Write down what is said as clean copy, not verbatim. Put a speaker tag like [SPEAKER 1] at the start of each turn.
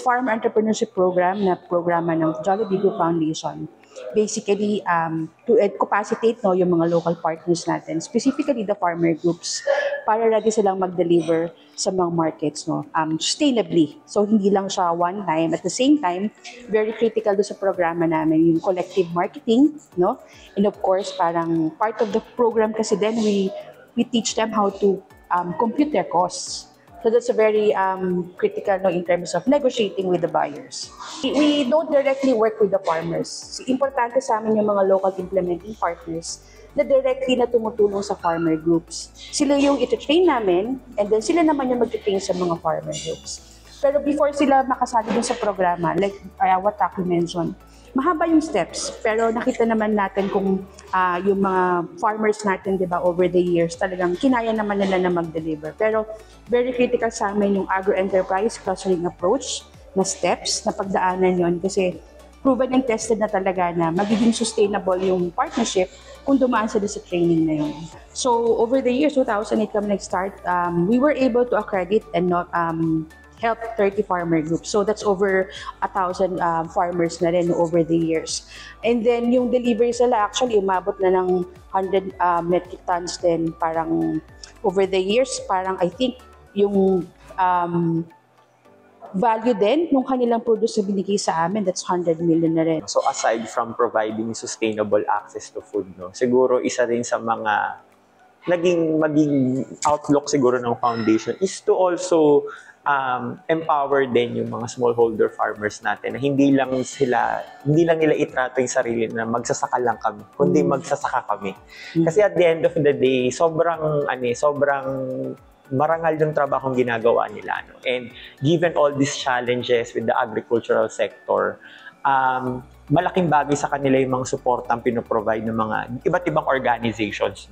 [SPEAKER 1] Farm Entrepreneurship Program na programa ng Jollibee Group Foundation. Basically, to capacitate yung mga local partners natin, specifically the farmer groups, para ready silang mag-deliver sa mga markets sustainably. So, hindi lang siya one time. At the same time, very critical do sa programa namin yung collective marketing, and of course, parang part of the program kasi then we teach them how to compute their costs. So that's a very critical in terms of negotiating with the buyers. We don't directly work with the farmers. Importante sa amin yung mga local implementing partners na directly na tumutulong sa farmer groups. Sila yung iti-train namin, and then sila naman yung mag-train sa mga farmer groups. Pero before sila makasali dun sa programa, like what Taki mentioned, mahaba yung steps, pero nakita naman natin kung yung mga farmers natin, di ba, over the years, talagang kinaya naman nila na mag-deliver. Pero very critical sa amin yung agro-enterprise clustering approach na steps, na pagdaanan yon kasi proven and tested na talaga na magiging sustainable yung partnership kung dumaan sila sa training na yun. So over the years, 2008 kami nag-start, we were able to accredit and help 30 farmer groups. So that's over 1,000 farmers na rin over the years. And then yung delivery sila actually umabot na ng 100 metric tons din. Parang over the years, parang I think yung value din nung kanilang produce na binigay sa amin, that's 100 million na rin.
[SPEAKER 2] So aside from providing sustainable access to food, siguro isa rin sa mga maging outlook siguro ng foundation is to also empower din yung mga smallholder farmers natin na hindi lang nila itrato yung sarili na magsasaka lang kami, kundi magsasaka kami. Kasi at the end of the day, sobrang marangal yung trabahong ginagawa nila. And given all these challenges with the agricultural sector, malaking bagay sa kanila yung mga support ang pinoprovide ng mga iba't ibang organizations.